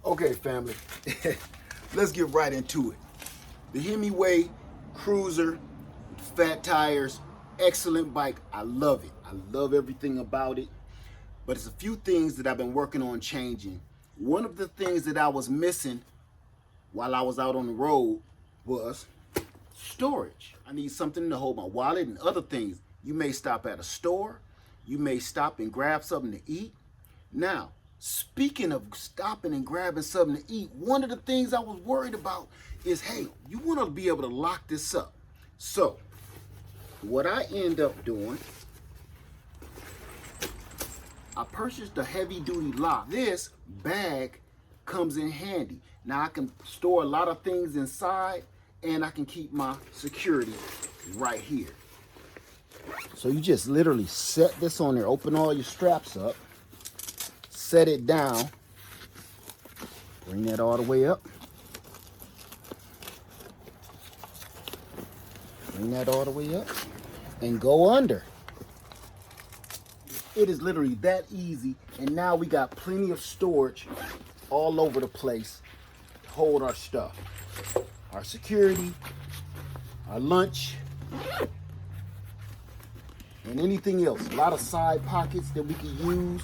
Okay, family, let's get right into it. The Himiway Cruiser, fat tires, excellent bike. I love it. I love everything about it. But it's a few things that I've been working on changing. One of the things that I was missing while I was out on the road was storage. I need something to hold my wallet and other things. You may stop at a store. You may stop and grab something to eat. Now, speaking of stopping and grabbing something to eat, one of the things I was worried about is, hey, you want to be able to lock this up. So, what I end up doing, I purchased a heavy duty lock. This bag comes in handy. Now I can store a lot of things inside and I can keep my security right here. So you just literally set this on there, open all your straps up, set it down, bring that all the way up, bring that all the way up, and go under. It is literally that easy, and now we got plenty of storage all over the place to hold our stuff. Our security, our lunch, and anything else. A lot of side pockets that we can use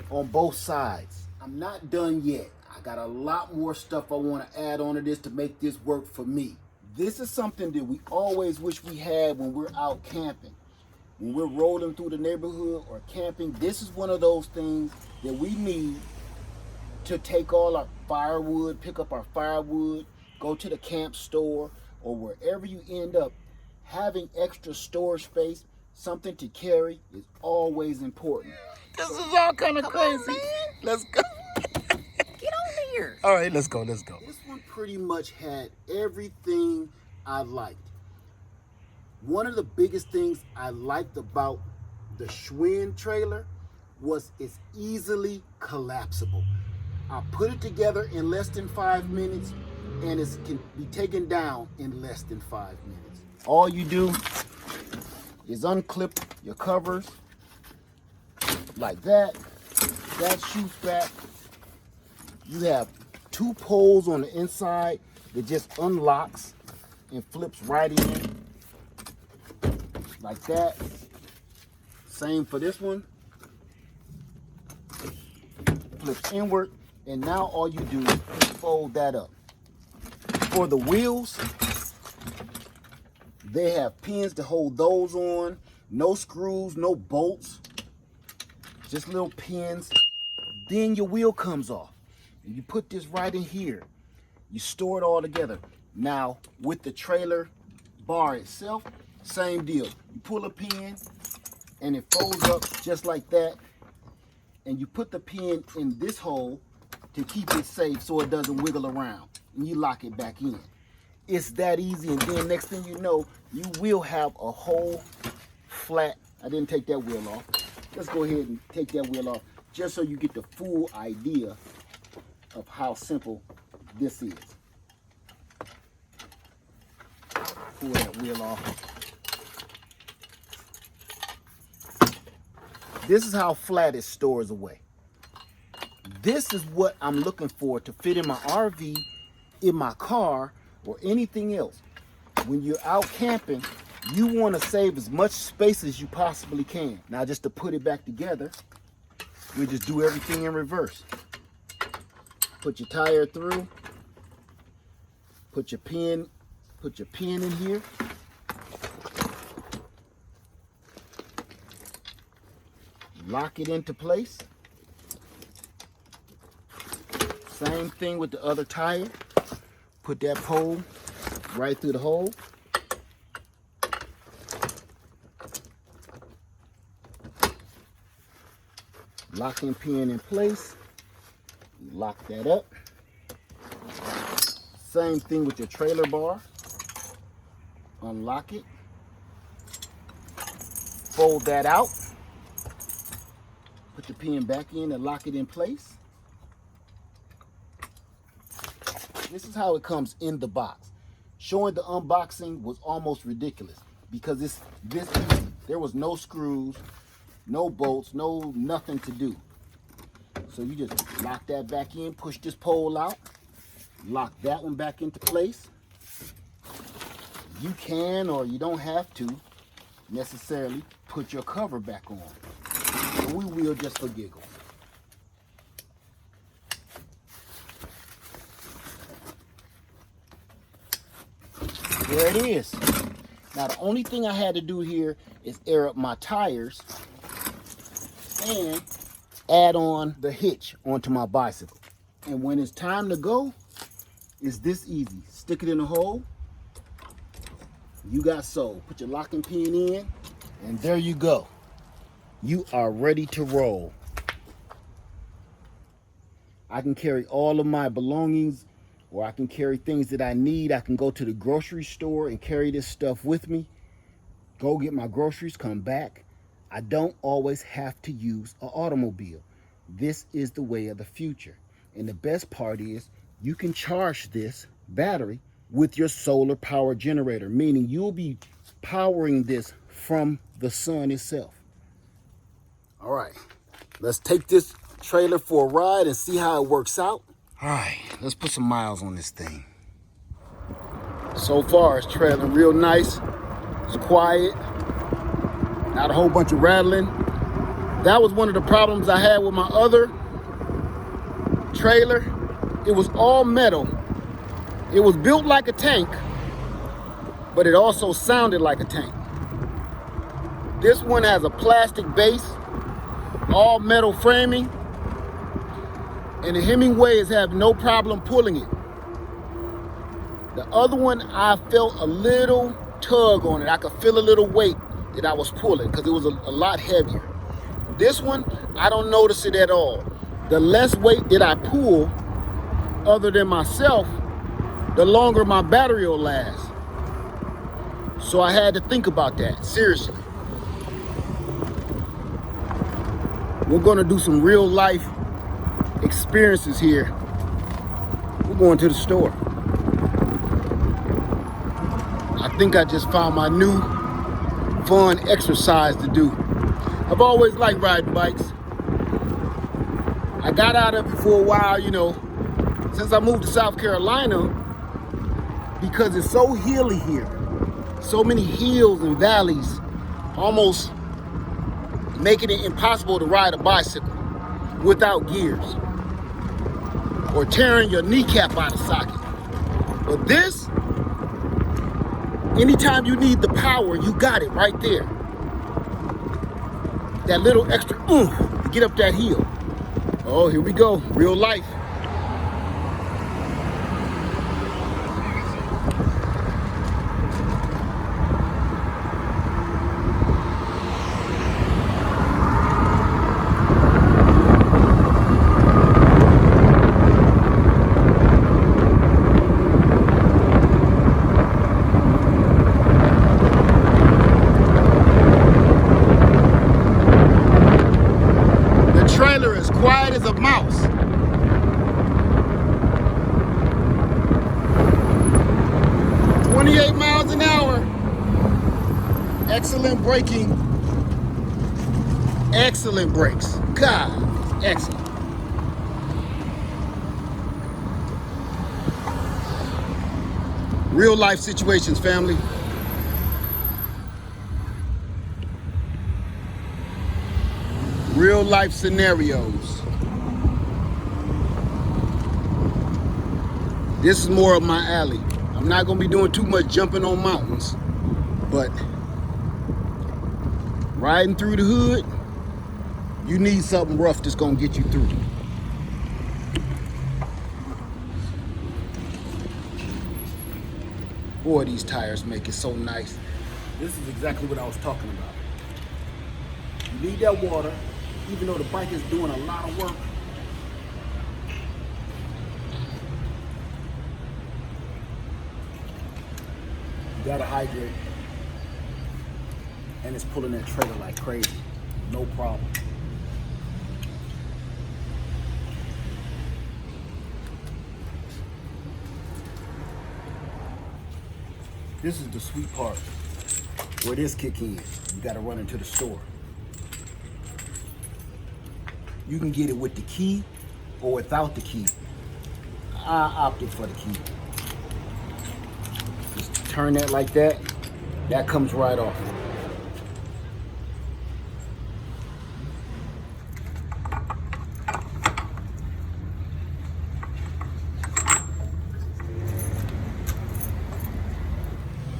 on both sides. I'm not done yet. I got a lot more stuff I want to add on to this to make this work for me. This is something that we always wish we had when we're out camping. When we're rolling through the neighborhood or camping, this is one of those things that we need to take all our firewood, pick up our firewood, go to the camp store, or wherever you end up. Having extra storage space, something to carry, is always important. This is all kind of crazy. On, man. Let's go. Get on here. All right, let's go. This one pretty much had everything I liked. One of the biggest things I liked about the Schwinn trailer was it's easily collapsible. I put it together in less than 5 minutes and it can be taken down in less than 5 minutes. All you do is unclip your covers like that. That shoots back. You have 2 poles on the inside that just unlocks and flips right in like that. Same for this one. Flips inward, and now all you do is fold that up. For the wheels, they have pins to hold those on. No screws, no bolts, just little pins. Then your wheel comes off. And you put this right in here. You store it all together. Now, with the trailer bar itself, same deal. You pull a pin and it folds up just like that. And you put the pin in this hole to keep it safe so it doesn't wiggle around. And you lock it back in. It's that easy. And then next thing you know, you will have a whole flat. I didn't take that wheel off. Let's go ahead and take that wheel off just so you get the full idea of how simple this is. Pull that wheel off. This is how flat it stores away. This is what I'm looking for to fit in my RV, in my car, or anything else. When you're out camping, you want to save as much space as you possibly can. Now, just to put it back together, we just do everything in reverse. Put your tire through. Put your pin in here. Lock it into place. Same thing with the other tire. Put that pole right through the hole. Locking pin in place. Lock that up. Same thing with your trailer bar. Unlock it. Fold that out. Put the pin back in and lock it in place. This is how it comes in the box. Showing the unboxing was almost ridiculous because it's this easy. There was no screws, no bolts, no nothing to do. So you just lock that back in, push this pole out, lock that one back into place. You can, or you don't have to necessarily put your cover back on. And we will just for giggles. There it is. Now the only thing I had to do here is air up my tires and add on the hitch onto my bicycle. And when it's time to go, it's this easy. Stick it in the hole. You got sold. Put your locking pin in, and there you go. You are ready to roll. I can carry all of my belongings, or I can carry things that I need. I can go to the grocery store and carry this stuff with me. Go get my groceries, come back. I don't always have to use an automobile. This is the way of the future. And the best part is you can charge this battery with your solar power generator, meaning you'll be powering this from the sun itself. All right, let's take this trailer for a ride and see how it works out. All right, let's put some miles on this thing. So far, it's trailing real nice. It's quiet, not a whole bunch of rattling. That was one of the problems I had with my other trailer. It was all metal. It was built like a tank, but it also sounded like a tank. This one has a plastic base, all metal framing, and the Himiway is having no problem pulling it. The other one, I felt a little tug on it. I could feel a little weight that I was pulling because it was a lot heavier. This one, I don't notice it at all. The less weight that I pull, other than myself, the longer my battery will last. So I had to think about that, seriously. We're gonna do some real life experiences here. We're going to the store. I think I just found my new fun exercise to do. I've always liked riding bikes. I got out of it for a while, you know, since I moved to South Carolina, because it's so hilly here. So many hills and valleys, almost making it impossible to ride a bicycle without gears or tearing your kneecap out of socket. But this, anytime you need the power, you got it right there. That little extra oomph to get up that hill. Oh, here we go, real life. Trailer is quiet as a mouse. "28 miles an hour. Excellent braking. Excellent brakes. God, excellent. Real life situations, family. Real life scenarios. This is more of my alley. I'm not gonna be doing too much jumping on mountains, but riding through the hood, you need something rough that's gonna get you through. Boy, these tires make it so nice. This is exactly what I was talking about. You need that water. Even though the bike is doing a lot of work, you gotta hydrate. And it's pulling that trailer like crazy. No problem. This is the sweet part where this kick in. You gotta run into the store. You can get it with the key or without the key. I opted for the key. Just turn that like that. That comes right off.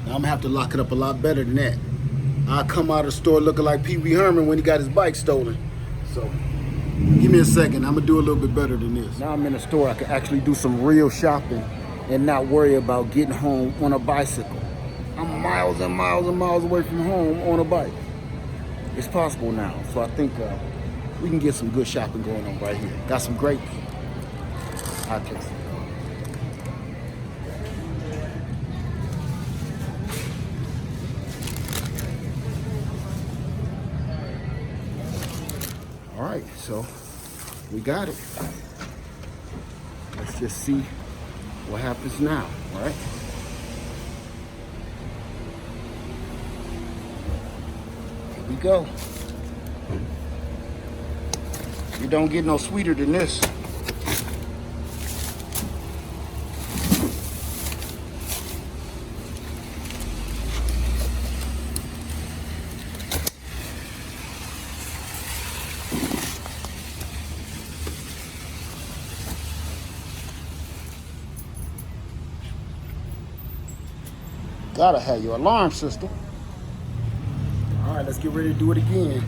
Now I'm gonna have to lock it up a lot better than that. I'll come out of the store looking like Pee Wee Herman when he got his bike stolen. So give me a second, I'm gonna do a little bit better than this. Now I'm in the store, I can actually do some real shopping and not worry about getting home on a bicycle. I'm miles and miles and miles away from home on a bike. It's possible now, so I think we can get some good shopping going on right here. Got some great hot tastes. All right, so we got it. Let's just see what happens now, all right? Here we go. You don't get no sweeter than this. Gotta have your alarm system. All right, let's get ready to do it again.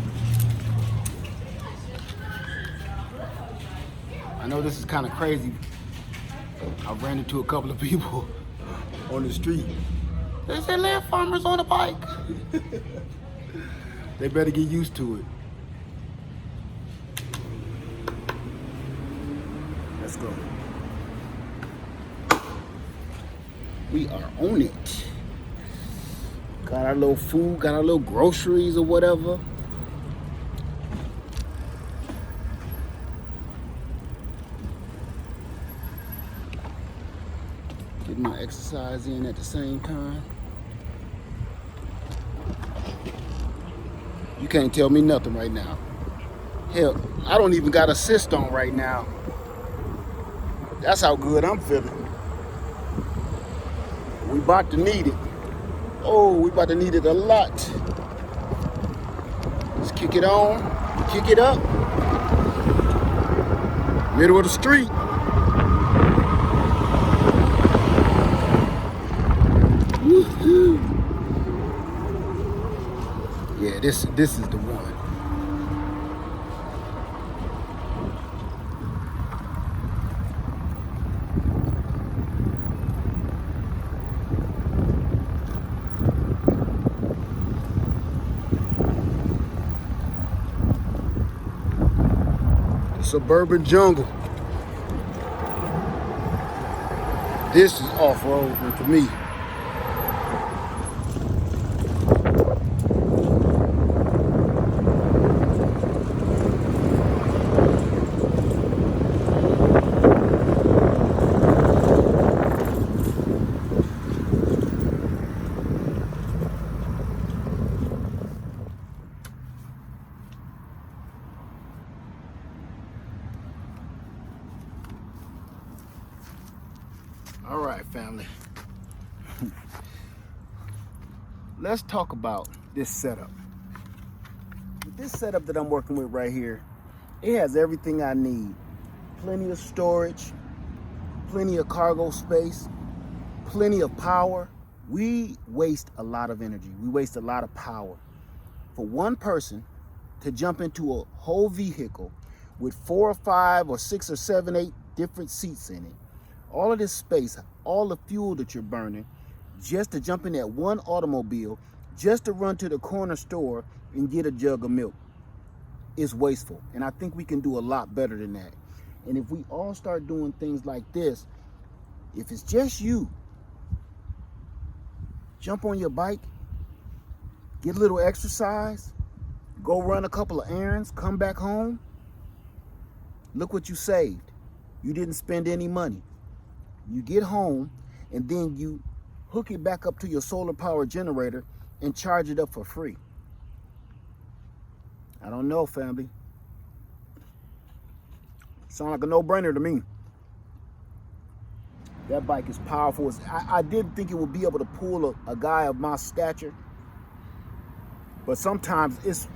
I know this is kind of crazy. I ran into a couple of people on the street. They said, "Land farmers on a bike." They better get used to it. Let's go. We are on it. Got our little food, got our little groceries or whatever. Get my exercise in at the same time. You can't tell me nothing right now. Hell, I don't even got assist on right now. That's how good I'm feeling. We about to need it. Oh, we about to need it a lot. Let's kick it on, kick it up. Middle of the street. Woo-hoo. Yeah, this is the one. Suburban jungle. This is off-roading for me. All right, family. Let's talk about this setup. This setup that I'm working with right here, it has everything I need. Plenty of storage, plenty of cargo space, plenty of power. We waste a lot of energy. We waste a lot of power. For one person to jump into a whole vehicle with 4 or 5 or 6 or 7, 8 different seats in it, all of this space, all the fuel that you're burning, just to jump in that one automobile, just to run to the corner store and get a jug of milk, is wasteful. And I think we can do a lot better than that. And if we all start doing things like this, if it's just you, jump on your bike, get a little exercise, go run a couple of errands, come back home, look what you saved. You didn't spend any money. You get home and then you hook it back up to your solar power generator and charge it up for free. I don't know, family. Sound like a no-brainer to me. That bike is powerful. I didn't think it would be able to pull a guy of my stature, but sometimes it's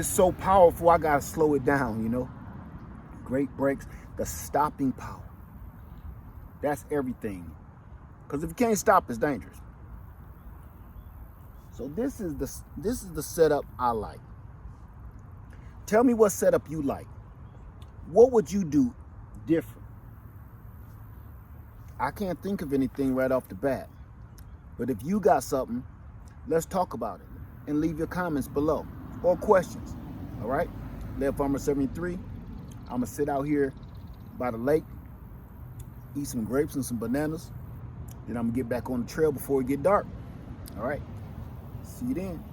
so powerful I gotta slow it down, you know. Great brakes, the stopping power. That's everything. Because if you can't stop, it's dangerous. So this is the setup I like. Tell me what setup you like. What would you do different? I can't think of anything right off the bat. But if you got something, let's talk about it. And leave your comments below. Or questions. All right? Lead Farmer 73. I'm going to sit out here by the lake. Eat some grapes and some bananas. Then I'm going to get back on the trail before it get dark. All right? See you then.